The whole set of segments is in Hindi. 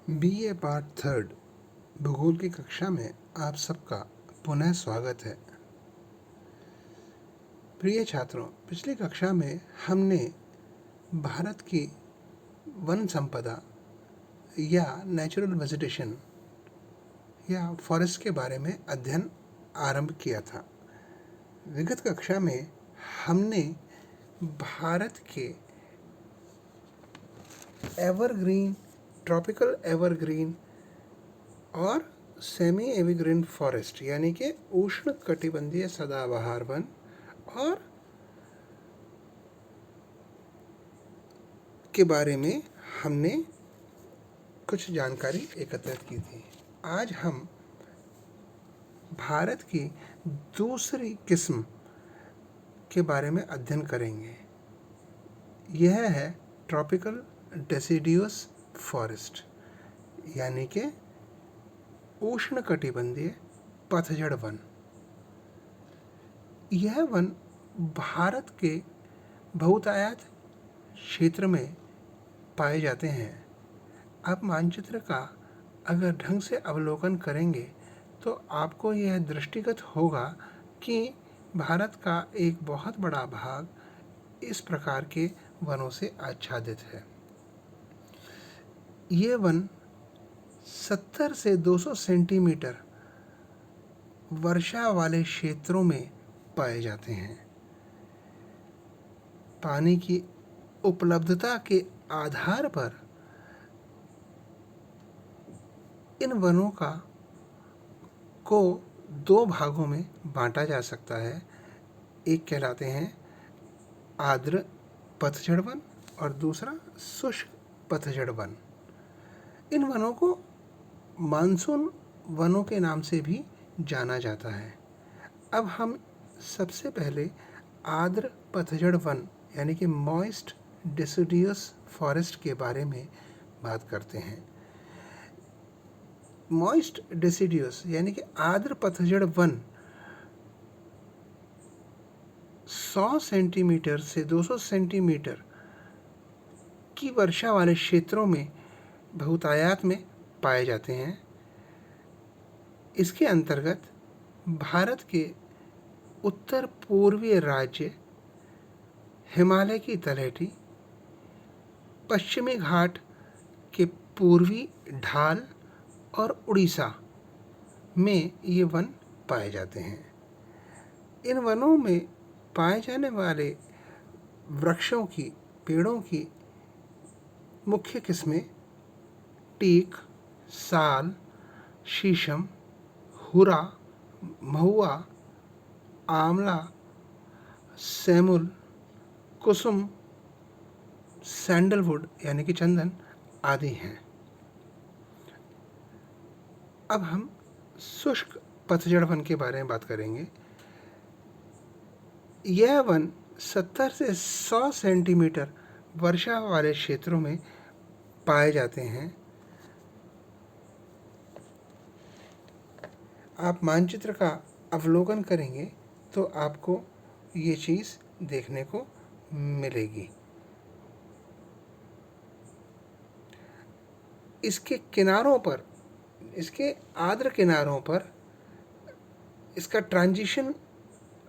BA पार्ट थर्ड भूगोल की कक्षा में आप सबका पुनः स्वागत है। प्रिय छात्रों, पिछली कक्षा में हमने भारत की वन संपदा या नेचुरल वेजिटेशन या फॉरेस्ट के बारे में अध्ययन आरंभ किया था। विगत कक्षा में हमने भारत के एवरग्रीन, ट्रॉपिकल एवरग्रीन और सेमी एवरग्रीन फॉरेस्ट यानी कि उष्ण कटिबंधीय सदाबहार वन और के बारे में हमने कुछ जानकारी एकत्रित की थी। आज हम भारत की दूसरी किस्म के बारे में अध्ययन करेंगे। यह है ट्रॉपिकल डेसिडियस फॉरेस्ट यानी कि उष्ण कटिबंधीय पतझड़ वन। यह वन भारत के बहुतायत क्षेत्र में पाए जाते हैं। आप मानचित्र का अगर ढंग से अवलोकन करेंगे तो आपको यह दृष्टिगत होगा कि भारत का एक बहुत बड़ा भाग इस प्रकार के वनों से आच्छादित है। ये वन 70 से 200 सेंटीमीटर वर्षा वाले क्षेत्रों में पाए जाते हैं। पानी की उपलब्धता के आधार पर इन वनों को दो भागों में बांटा जा सकता है। एक कहलाते हैं आर्द्र पतझड़ वन और दूसरा शुष्क पतझड़ वन। इन वनों को मानसून वनों के नाम से भी जाना जाता है। अब हम सबसे पहले आर्द्र पतझड़ वन यानी कि मॉइस्ट डेसिडियस फॉरेस्ट के बारे में बात करते हैं। मॉइस्ट डेसिडियस यानी कि आर्द्र पतझड़ वन 100 सेंटीमीटर से 200 सेंटीमीटर की वर्षा वाले क्षेत्रों में बहुतायत में पाए जाते हैं। इसके अंतर्गत भारत के उत्तर पूर्वीय राज्य, हिमालय की तलहटी, पश्चिमी घाट के पूर्वी ढाल और उड़ीसा में ये वन पाए जाते हैं। इन वनों में पाए जाने वाले वृक्षों की, पेड़ों की मुख्य किस्में टीक, साल, शीशम, हुरा, महुआ, आंवला, सेमुल, कुसुम, सैंडलवुड यानी कि चंदन आदि हैं। अब हम शुष्क पतझड़ वन के बारे में बात करेंगे। यह वन 70 से 100 सेंटीमीटर वर्षा वाले क्षेत्रों में पाए जाते हैं। आप मानचित्र का अवलोकन करेंगे तो आपको ये चीज़ देखने को मिलेगी। इसके किनारों पर, इसके आर्द्र किनारों पर इसका ट्रांजिशन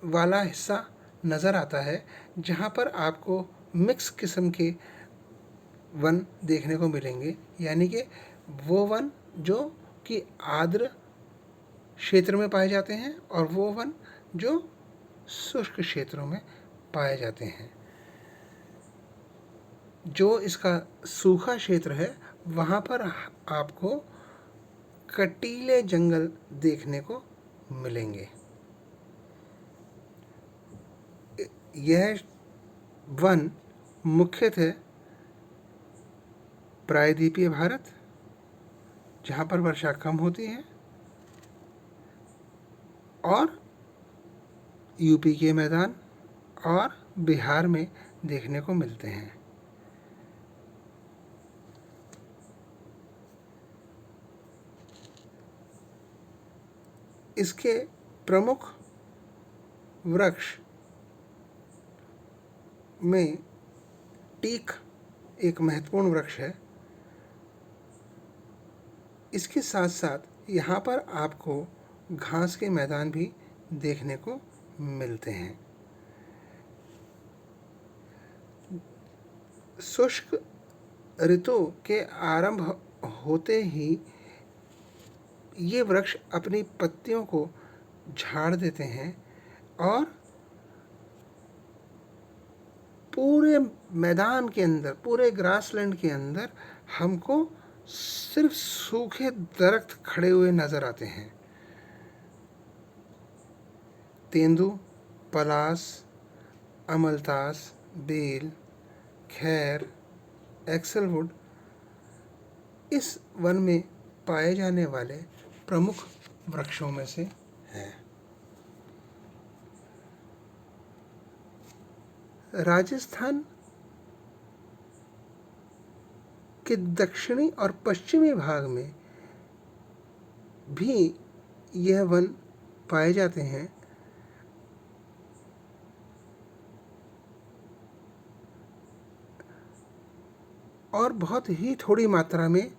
वाला हिस्सा नज़र आता है, जहाँ पर आपको मिक्स किस्म के वन देखने को मिलेंगे, यानी कि वो वन जो कि आर्द्र क्षेत्र में पाए जाते हैं और वो वन जो शुष्क क्षेत्रों में पाए जाते हैं। जो इसका सूखा क्षेत्र है वहाँ पर आपको कटीले जंगल देखने को मिलेंगे। यह वन मुख्यतः प्रायद्वीपीय भारत, जहाँ पर वर्षा कम होती है, और यूपी के मैदान और बिहार में देखने को मिलते हैं। इसके प्रमुख वृक्ष में टीक एक महत्वपूर्ण वृक्ष है। इसके साथ साथ यहाँ पर आपको घास के मैदान भी देखने को मिलते हैं। शुष्क ऋतु के आरंभ होते ही ये वृक्ष अपनी पत्तियों को झाड़ देते हैं और पूरे मैदान के अंदर, पूरे ग्रासलैंड के अंदर हमको सिर्फ सूखे दरख्त खड़े हुए नजर आते हैं। तेंदू, पलास, अमलतास, बेल, खैर, एक्सलवुड इस वन में पाए जाने वाले प्रमुख वृक्षों में से हैं। राजस्थान के दक्षिणी और पश्चिमी भाग में भी यह वन पाए जाते हैं। और बहुत ही थोड़ी मात्रा में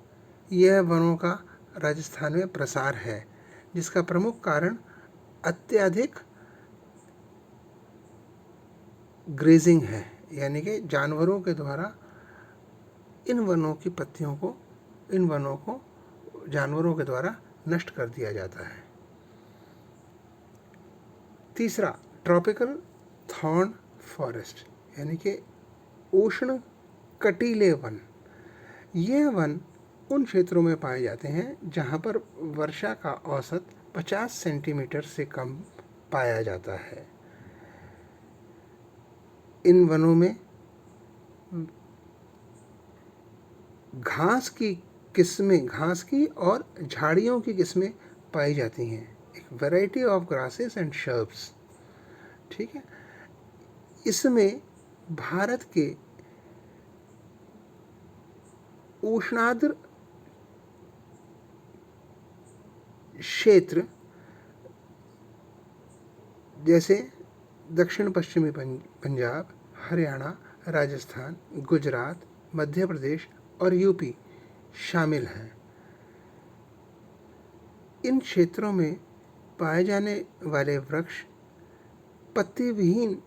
यह वनों का राजस्थान में प्रसार है, जिसका प्रमुख कारण अत्यधिक ग्रेजिंग है, यानी कि जानवरों के द्वारा इन वनों की पत्तियों को, इन वनों को जानवरों के द्वारा नष्ट कर दिया जाता है। तीसरा, ट्रॉपिकल थॉर्न फॉरेस्ट, यानी कि उष्ण कटीले वन। यह वन उन क्षेत्रों में पाए जाते हैं जहां पर वर्षा का औसत 50 सेंटीमीटर से कम पाया जाता है। इन वनों में घास की और झाड़ियों की किस्में पाई जाती हैं, एक variety of grasses and shrubs. ठीक है, इसमें भारत के उष्णाद्र क्षेत्र जैसे दक्षिण पश्चिमी पंजाब, हरियाणा, राजस्थान, गुजरात, मध्य प्रदेश और यूपी शामिल हैं। इन क्षेत्रों में पाए जाने वाले वृक्ष पत्ती विहीन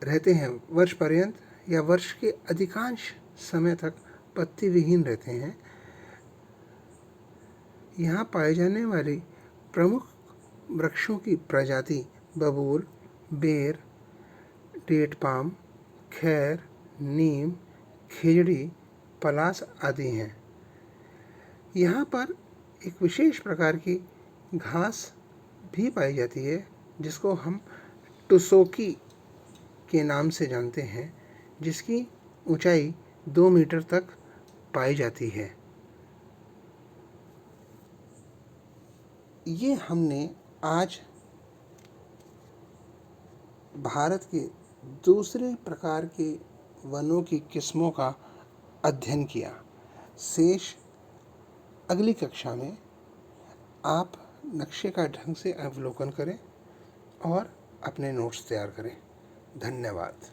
रहते हैं वर्ष पर्यंत, या वर्ष के अधिकांश समय तक पत्ती विहीन रहते हैं। यहाँ पाए जाने वाली प्रमुख वृक्षों की प्रजाति बबूल, बेर, डेट पाम, खैर, नीम, खिजड़ी, पलास आदि हैं। यहाँ पर एक विशेष प्रकार की घास भी पाई जाती है जिसको हम टुसोकी के नाम से जानते हैं, जिसकी ऊंचाई 2 मीटर तक पाई जाती है। ये हमने आज भारत के दूसरे प्रकार के वनों की किस्मों का अध्ययन किया। शेष अगली कक्षा में आप नक्शे का ढंग से अवलोकन करें और अपने नोट्स तैयार करें। धन्यवाद।